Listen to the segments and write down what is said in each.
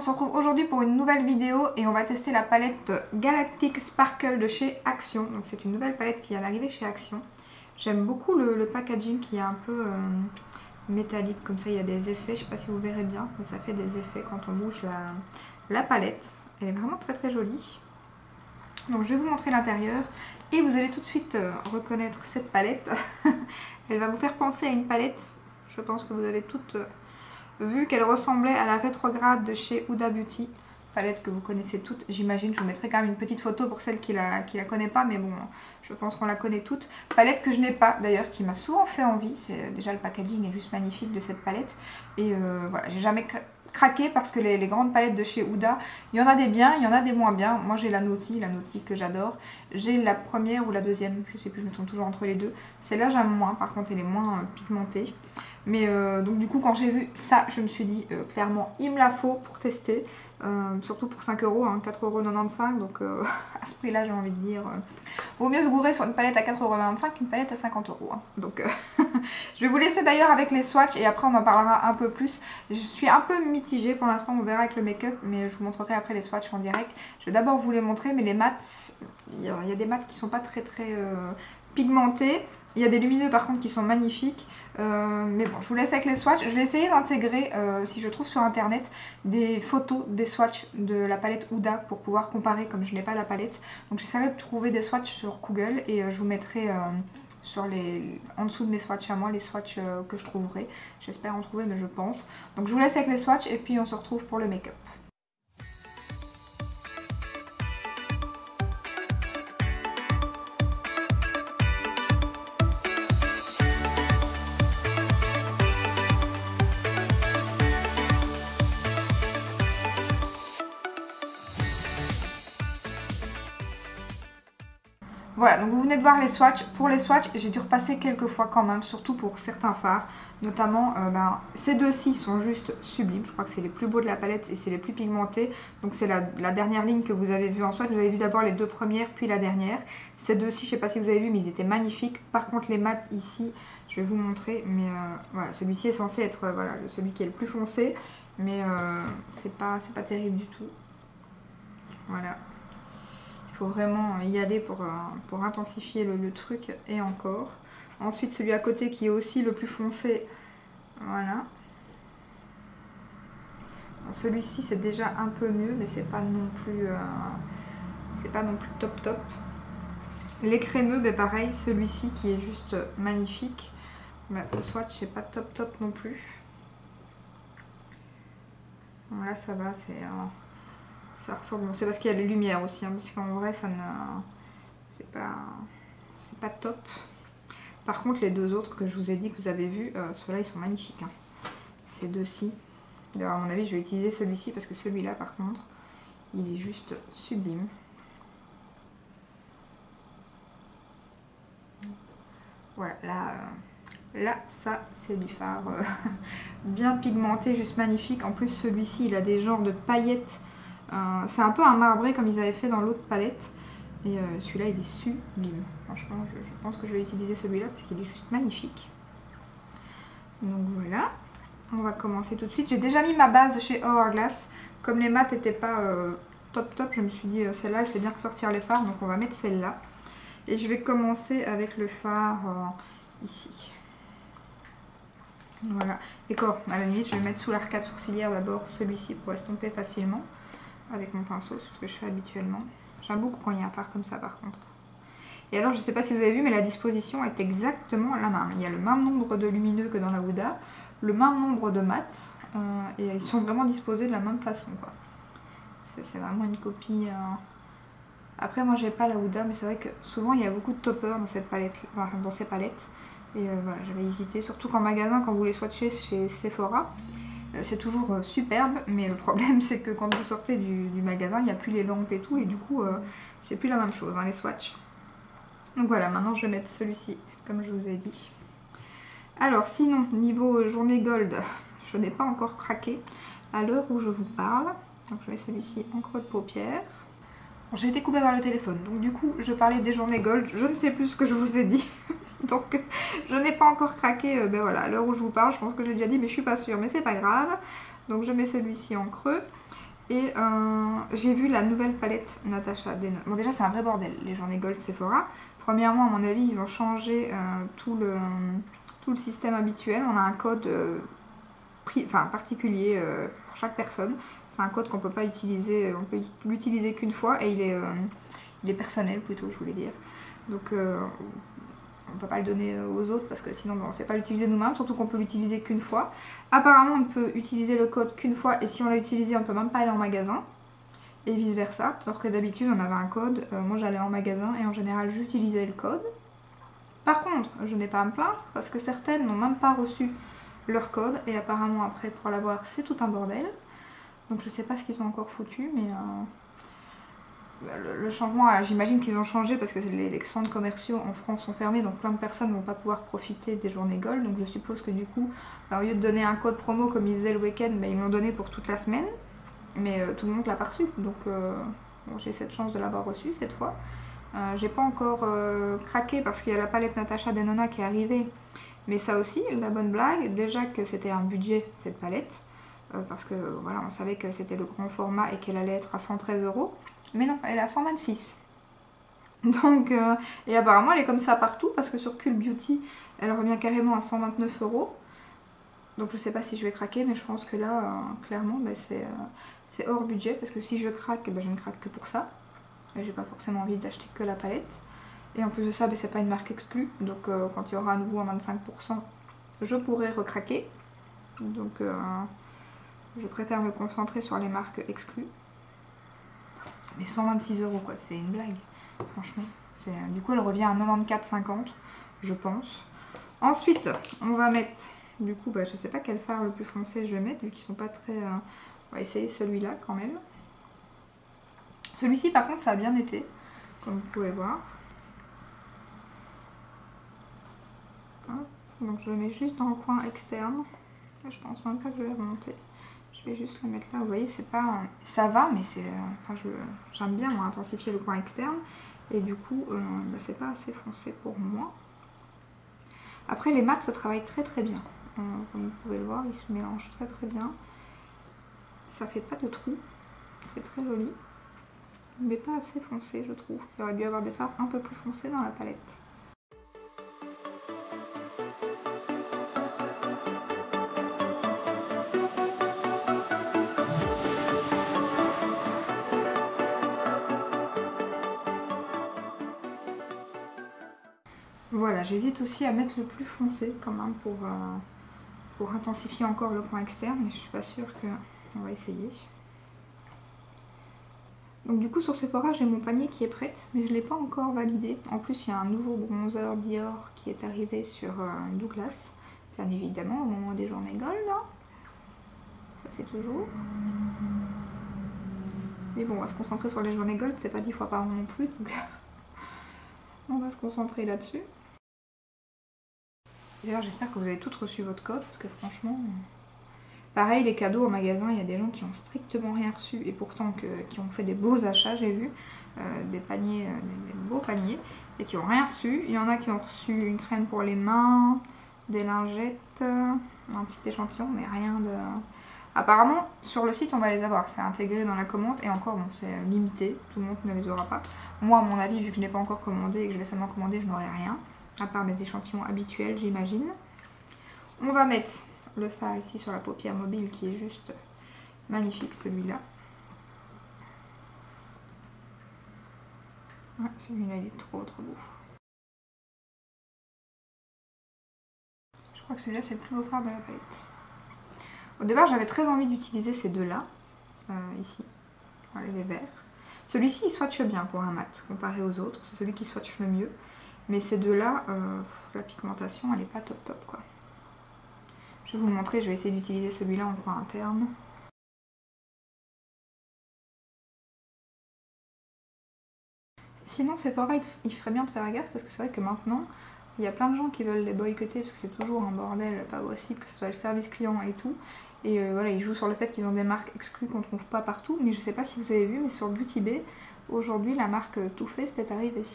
on se retrouve aujourd'hui pour une nouvelle vidéo et on va tester la palette Galactic Sparkle de chez Action. Donc c'est une nouvelle palette qui vient d'arriver chez Action. J'aime beaucoup le packaging qui est un peu métallique, comme ça il y a des effets, je sais pas si vous verrez bien, mais ça fait des effets quand on bouge la palette. Elle est vraiment très très jolie. Donc je vais vous montrer l'intérieur et vous allez tout de suite reconnaître cette palette. Elle va vous faire penser à une palette, je pense que vous avez toutes vu qu'elle ressemblait à la rétrograde de chez Huda Beauty. Palette que vous connaissez toutes, j'imagine. Je vous mettrai quand même une petite photo pour celle qui la connaît pas, mais bon, je pense qu'on la connaît toutes. Palette que je n'ai pas, d'ailleurs, qui m'a souvent fait envie. C'est déjà le packaging est juste magnifique de cette palette. Et voilà, j'ai jamais craqué parce que les grandes palettes de chez Huda, il y en a des biens, il y en a des moins bien. Moi j'ai la Naughty que j'adore. J'ai la première ou la deuxième, je sais plus, je me trompe toujours entre les deux. Celle-là j'aime moins, par contre elle est moins pigmentée. Mais donc du coup quand j'ai vu ça, je me suis dit clairement il me la faut pour tester. Surtout pour 5 €, hein, 4,95 €. Donc à ce prix là j'ai envie de dire, vaut mieux se gourer sur une palette à 4,95 € qu'une palette à 50 €. Hein. Donc je vais vous laisser d'ailleurs avec les swatchs et après on en parlera un peu plus. Je suis un peu mitigée pour l'instant, on verra avec le make-up, mais je vous montrerai après les swatchs en direct. Je vais d'abord vous les montrer, mais les mats, il y a des mats qui sont pas très pigmentés. Il y a des lumineux par contre qui sont magnifiques. Mais bon, je vous laisse avec les swatchs. Je vais essayer d'intégrer, si je trouve sur internet, des photos des swatchs de la palette Huda pour pouvoir comparer comme je n'ai pas la palette. Donc j'essaierai de trouver des swatchs sur Google et je vous mettrai en dessous de mes swatchs à moi, les swatchs que je trouverai. J'espère en trouver, mais je pense. Donc je vous laisse avec les swatchs et puis on se retrouve pour le make-up. Voilà, donc vous venez de voir les swatchs. Pour les swatchs, j'ai dû repasser quelques fois quand même, surtout pour certains fards. Notamment, ces deux-ci sont juste sublimes. Je crois que c'est les plus beaux de la palette et c'est les plus pigmentés. Donc c'est la dernière ligne que vous avez vue en swatch. Vous avez vu d'abord les deux premières, puis la dernière. Ces deux-ci, je ne sais pas si vous avez vu, mais ils étaient magnifiques. Par contre, les mats ici, je vais vous montrer. Mais voilà, celui-ci est censé être voilà, celui qui est le plus foncé. Mais c'est pas terrible du tout. Voilà. Il faut vraiment y aller pour intensifier le truc et encore. Ensuite celui à côté qui est aussi le plus foncé. Voilà. Celui-ci c'est déjà un peu mieux mais c'est pas non plus top. Les crémeux, ben pareil, celui-ci qui est juste magnifique. Ben, le swatch c'est pas top non plus. Voilà, ça va, ça ressemble, c'est parce qu'il y a les lumières aussi, hein, parce qu'en vrai ça ne c'est pas top. Par contre les deux autres que je vous ai dit que vous avez vu, ceux-là ils sont magnifiques. Hein. Ces deux-ci. D'ailleurs à mon avis je vais utiliser celui-ci parce que celui-là par contre il est juste sublime. Voilà, là ça c'est du fard bien pigmenté, juste magnifique. En plus celui-ci il a des genres de paillettes. C'est un peu un marbré comme ils avaient fait dans l'autre palette. Et celui-là il est sublime. Franchement je pense que je vais utiliser celui-là parce qu'il est juste magnifique. Donc voilà. On va commencer tout de suite. J'ai déjà mis ma base de chez Hourglass. Comme les mats n'étaient pas top, je me suis dit celle-là elle fait bien ressortir les fards. Donc on va mettre celle-là. Et je vais commencer avec le fard ici. Voilà. Et quoi, à la limite je vais mettre sous l'arcade sourcilière d'abord celui-ci pour estomper facilement. Avec mon pinceau, c'est ce que je fais habituellement. J'aime beaucoup quand il y a un fard comme ça par contre. Et alors je ne sais pas si vous avez vu mais la disposition est exactement la même. Il y a le même nombre de lumineux que dans la Huda, le même nombre de mats et ils sont vraiment disposés de la même façon. C'est vraiment une copie. Après moi j'ai pas la Huda mais c'est vrai que souvent il y a beaucoup de toppers dans cette palette, enfin, dans ces palettes. Et voilà, j'avais hésité, surtout qu'en magasin quand vous les swatchez chez Sephora. C'est toujours superbe, mais le problème c'est que quand vous sortez du magasin, il n'y a plus les lampes et tout, et du coup c'est plus la même chose, hein, les swatchs. Donc voilà, maintenant je vais mettre celui-ci, comme je vous ai dit. Alors sinon, niveau journée gold, je n'ai pas encore craqué à l'heure où je vous parle. Donc je mets celui-ci en creux de paupière. Bon, j'ai été coupée par le téléphone, donc du coup je parlais des journées gold, je ne sais plus ce que je vous ai dit. Donc je n'ai pas encore craqué, ben voilà, à l'heure où je vous parle, je pense que j'ai déjà dit mais je suis pas sûre, mais c'est pas grave. Donc je mets celui-ci en creux. Et j'ai vu la nouvelle palette Natasha Denona. Bon déjà c'est un vrai bordel, les journées Gold Sephora. Premièrement, à mon avis, ils ont changé tout le système habituel. On a un code particulier pour chaque personne. C'est un code qu'on peut pas utiliser, on peut l'utiliser qu'une fois et il est personnel plutôt, je voulais dire. Donc on peut pas le donner aux autres parce que sinon on ne sait pas l'utiliser nous-mêmes, surtout qu'on peut l'utiliser qu'une fois. Apparemment on ne peut utiliser le code qu'une fois et si on l'a utilisé on ne peut même pas aller en magasin et vice versa. Alors que d'habitude on avait un code, moi j'allais en magasin et en général j'utilisais le code. Par contre je n'ai pas à me plaindre parce que certaines n'ont même pas reçu leur code et apparemment après pour l'avoir c'est tout un bordel. Donc je sais pas ce qu'ils ont encore foutu mais le changement, j'imagine qu'ils ont changé parce que les centres commerciaux en France sont fermés, donc plein de personnes ne vont pas pouvoir profiter des journées Gold. Donc je suppose que du coup, au lieu de donner un code promo comme ils faisaient le week-end, ils l'ont donné pour toute la semaine. Mais tout le monde l'a pas reçu, donc bon, j'ai cette chance de l'avoir reçu cette fois. J'ai pas encore craqué parce qu'il y a la palette Natasha Denona qui est arrivée. Mais ça aussi, la bonne blague, déjà que c'était un budget cette palette. Parce que voilà, on savait que c'était le grand format et qu'elle allait être à 113 €. Mais non, elle est à 126. Donc, et apparemment elle est comme ça partout parce que sur Cult Beauty, elle revient carrément à 129 €. Donc je sais pas si je vais craquer, mais je pense que là, clairement, c'est hors budget parce que si je craque, je ne craque que pour ça. Et j'ai pas forcément envie d'acheter que la palette. Et en plus de ça, c'est pas une marque exclue. Donc quand il y aura à nouveau un 25%, je pourrai recraquer. Donc je préfère me concentrer sur les marques exclues. Mais 126 € quoi, c'est une blague. Franchement. Du coup elle revient à 94,50 €, je pense. Ensuite, on va mettre, du coup, je sais pas quel fard le plus foncé je vais mettre, vu qu'ils sont pas très... on va essayer celui-là quand même. Celui-ci par contre ça a bien été, comme vous pouvez voir. Hop. Donc je le mets juste dans le coin externe. Je pense même pas que je vais remonter. Je vais juste le mettre là, vous voyez, c'est pas... ça va, mais c'est... enfin, j'aime bien, moi, intensifier le coin externe. Et du coup, c'est pas assez foncé pour moi. Après, les mats se travaillent très très bien. Comme vous pouvez le voir, ils se mélangent très très bien. Ça fait pas de trous. C'est très joli. Mais pas assez foncé, je trouve. Il aurait dû y avoir des fards un peu plus foncés dans la palette. Voilà, j'hésite aussi à mettre le plus foncé quand même pour intensifier encore le coin externe, mais je suis pas sûre que... on va essayer. Donc du coup sur Sephora j'ai mon panier qui est prêt, mais je ne l'ai pas encore validé. En plus il y a un nouveau bronzer Dior qui est arrivé sur Douglas, bien évidemment au moment des journées Gold. Hein. Ça c'est toujours. Mais bon, on va se concentrer sur les journées Gold, c'est pas 10 fois par an non plus, donc on va se concentrer là-dessus. D'ailleurs j'espère que vous avez toutes reçu votre code, parce que franchement... Pareil, les cadeaux au magasin, il y a des gens qui ont strictement rien reçu et pourtant qui ont fait des beaux achats, j'ai vu, des paniers, des beaux paniers, et qui n'ont rien reçu. Il y en a qui ont reçu une crème pour les mains, des lingettes, un petit échantillon, mais rien de... Apparemment, sur le site, on va les avoir, c'est intégré dans la commande, et encore, bon, c'est limité, tout le monde ne les aura pas. Moi, à mon avis, vu que je n'ai pas encore commandé et que je vais seulement commander, je n'aurai rien, à part mes échantillons habituels, j'imagine. On va mettre... le fard ici sur la paupière mobile qui est juste magnifique, celui-là. Ouais, celui-là il est trop beau. Je crois que celui-là c'est le plus beau fard de la palette. Au départ j'avais très envie d'utiliser ces deux-là, ici, voilà, les verts. Celui-ci il swatche bien pour un mat comparé aux autres, c'est celui qui swatche le mieux. Mais ces deux-là, la pigmentation elle est pas top quoi. Je vais vous le montrer, je vais essayer d'utiliser celui-là en coin interne. Sinon Sephora il ferait bien de faire gaffe parce que c'est vrai que maintenant il y a plein de gens qui veulent les boycotter parce que c'est toujours un bordel pas possible, que ce soit le service client et tout. Et voilà, ils jouent sur le fait qu'ils ont des marques exclues qu'on trouve pas partout. Mais je sais pas si vous avez vu, mais sur Beauty Bay, aujourd'hui la marque Too Faced est arrivée.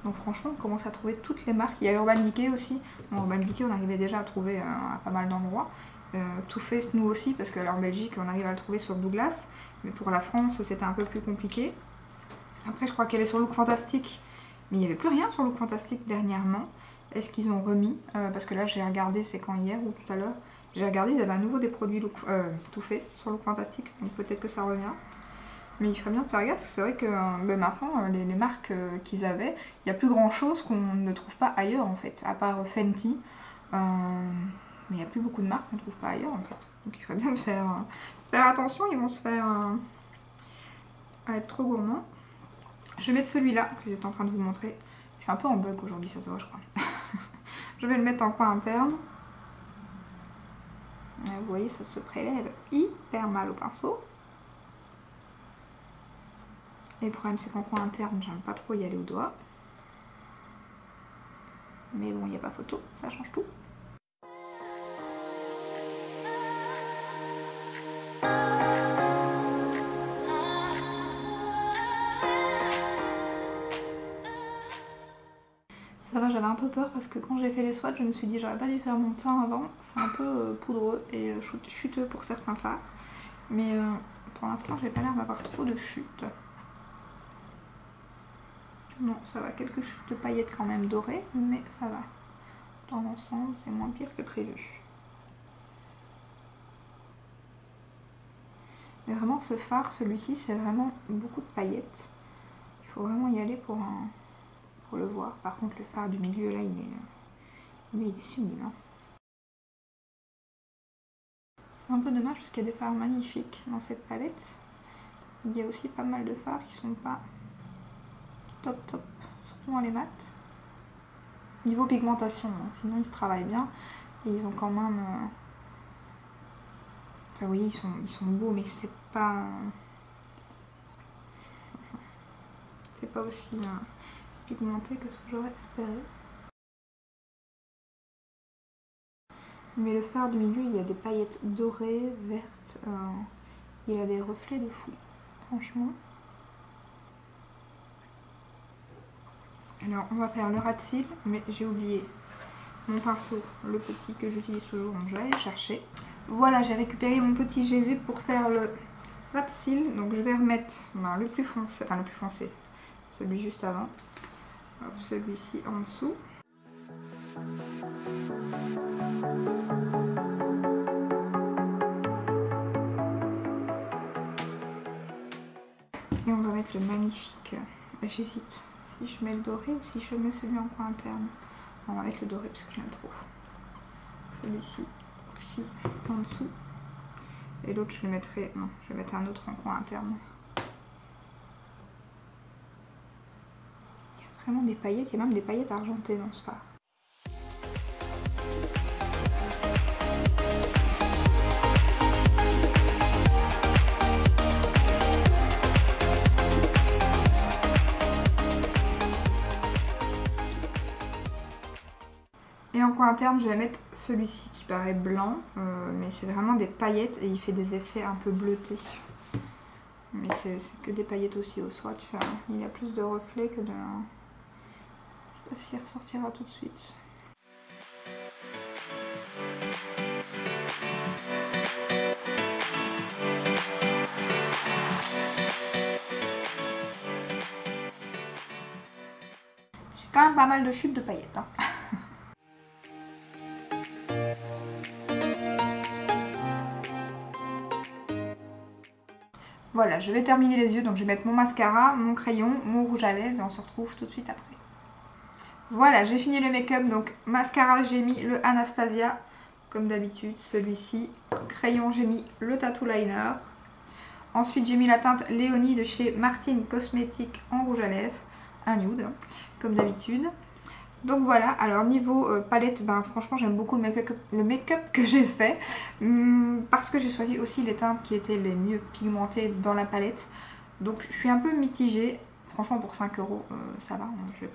Donc franchement on commence à trouver toutes les marques. Il y a Urban Decay aussi. Bon, Urban Decay on arrivait déjà à trouver à pas mal d'endroits. Too Faced nous aussi, parce que là en Belgique on arrive à le trouver sur Douglas, mais pour la France c'était un peu plus compliqué. Après je crois qu'il y avait sur Look Fantastic, mais il n'y avait plus rien sur Look Fantastic dernièrement. Est-ce qu'ils ont remis parce que là j'ai regardé, c'est quand, hier ou tout à l'heure, j'ai regardé, ils avaient à nouveau des produits Too Faced sur Look Fantastic, donc peut-être que ça revient. Mais il ferait bien de faire gaffe, parce que c'est vrai que maintenant les marques qu'ils avaient, il n'y a plus grand chose qu'on ne trouve pas ailleurs en fait, à part Fenty. Mais il n'y a plus beaucoup de marques qu'on ne trouve pas ailleurs en fait. Donc il ferait bien de faire attention, ils vont se faire à être trop gourmands. Je vais mettre celui-là que j'étais en train de vous montrer. Je suis un peu en bug aujourd'hui, ça se voit je crois. Je vais le mettre en coin interne. Vous voyez, ça se prélève hyper mal au pinceau. Et le problème c'est qu'en coin interne, j'aime pas trop y aller au doigt. Mais bon, il n'y a pas photo, ça change tout. Ça va, j'avais un peu peur parce que quand j'ai fait les swatchs, je me suis dit j'aurais pas dû faire mon teint avant. C'est un peu poudreux et chuteux pour certains fards. Mais pour l'instant, j'ai pas l'air d'avoir trop de chutes. Non, ça va, quelques chutes de paillettes quand même dorées, mais ça va. Dans l'ensemble, c'est moins pire que prévu. Mais vraiment, ce fard, celui-ci, c'est vraiment beaucoup de paillettes. Il faut vraiment y aller pour le voir. Par contre, le fard du milieu, là, il est sublime. Hein. C'est un peu dommage parce qu'il y a des fards magnifiques dans cette palette. Il y a aussi pas mal de fards qui sont pas top, surtout dans les mats. Niveau pigmentation, hein. Sinon ils se travaillent bien. Et ils ont quand même... Enfin, vous voyez, ils sont beaux, mais c'est pas... C'est pas aussi pigmenté que ce que j'aurais espéré. Mais le fard du milieu, il y a des paillettes dorées, vertes. Il a des reflets de fou, franchement. Alors on va faire le ras de cils, mais j'ai oublié mon pinceau, le petit que j'utilise toujours, donc je vais aller le chercher. Voilà, j'ai récupéré mon petit Jésus pour faire le ras de cils, donc je vais remettre le plus foncé, enfin le plus foncé, celui juste avant, celui-ci en dessous. Et on va mettre le magnifique, j'hésite. Si je mets le doré ou si je mets celui en coin interne. On va mettre le doré parce que j'aime trop. Celui-ci aussi en dessous. Et l'autre je le mettrai... Non, je vais mettre un autre en coin interne. Il y a vraiment des paillettes, il y a même des paillettes argentées dans ce fard. Et en coin interne, je vais mettre celui-ci qui paraît blanc, mais c'est vraiment des paillettes et il fait des effets un peu bleutés. Mais c'est que des paillettes aussi au swatch. Il a plus de reflets que de... Je sais pas s'il ressortira tout de suite. J'ai quand même pas mal de chutes de paillettes. Hein. Voilà, je vais terminer les yeux, donc je vais mettre mon mascara, mon crayon, mon rouge à lèvres et on se retrouve tout de suite après. Voilà, j'ai fini le make-up, donc mascara, j'ai mis le Anastasia, comme d'habitude, celui-ci. Crayon, j'ai mis le Tattoo Liner. Ensuite, j'ai mis la teinte Léonie de chez Martin Cosmetics en rouge à lèvres, un nude, comme d'habitude. Donc voilà, alors niveau palette, franchement j'aime beaucoup le make-up que j'ai fait parce que j'ai choisi aussi les teintes qui étaient les mieux pigmentées dans la palette. Donc je suis un peu mitigée, franchement pour 5 € ça va, je vais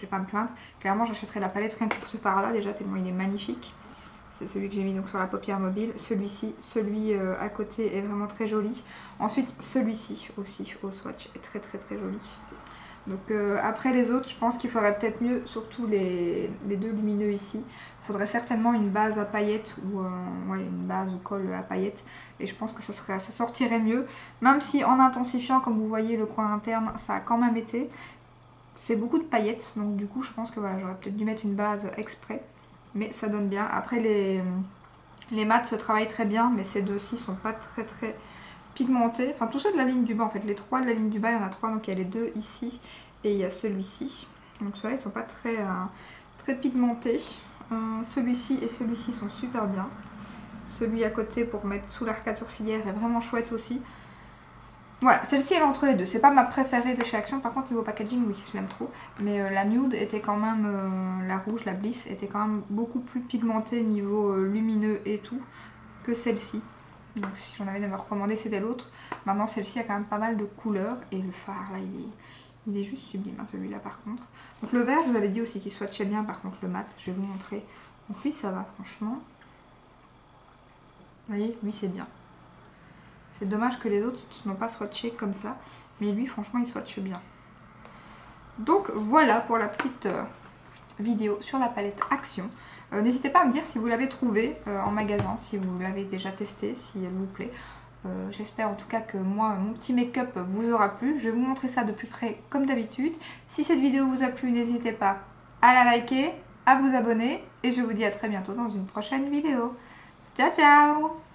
pas me plaindre. Clairement j'achèterai la palette rien que pour ce fard là déjà tellement il est magnifique. C'est celui que j'ai mis donc sur la paupière mobile, celui-ci, celui à côté est vraiment très joli. Ensuite celui-ci aussi au swatch est très joli. Donc après les autres, je pense qu'il faudrait peut-être mieux, surtout les deux lumineux ici. Il faudrait certainement une base à paillettes ou ouais, une base ou colle à paillettes. Et je pense que ça sortirait mieux. Même si en intensifiant, comme vous voyez, le coin interne, ça a quand même été. C'est beaucoup de paillettes, donc du coup je pense que voilà, j'aurais peut-être dû mettre une base exprès. Mais ça donne bien. Après les mats se travaillent très bien, mais ces deux-ci sont pas très pigmentés. Enfin tous ceux de la ligne du bas en fait, les trois de la ligne du bas, il y en a trois, donc il y a les deux ici et il y a celui-ci. Donc ceux-là ils sont pas très pigmentés. Celui-ci et celui-ci sont super bien. Celui à côté pour mettre sous l'arcade sourcilière est vraiment chouette aussi. Voilà, celle-ci elle est entre les deux. C'est pas ma préférée de chez Action, par contre niveau packaging oui, je l'aime trop. Mais la nude était quand même, la rouge, la Bliss, était quand même beaucoup plus pigmentée niveau lumineux et tout que celle-ci. Donc si j'en avais à me recommander c'était l'autre. Maintenant celle-ci a quand même pas mal de couleurs et le fard là il est juste sublime hein, celui-là par contre. Donc le vert je vous avais dit aussi qu'il swatchait bien, par contre le mat je vais vous montrer. Donc oui ça va franchement. Vous voyez, lui c'est bien. C'est dommage que les autres n'ont pas swatché comme ça. Mais lui, franchement, il swatche bien. Donc, voilà pour la petite vidéo sur la palette Action. N'hésitez pas à me dire si vous l'avez trouvé en magasin, si vous l'avez déjà testé, si elle vous plaît. J'espère en tout cas que moi, mon petit make-up vous aura plu. Je vais vous montrer ça de plus près comme d'habitude. Si cette vidéo vous a plu, n'hésitez pas à la liker, à vous abonner. Et je vous dis à très bientôt dans une prochaine vidéo. Ciao, ciao!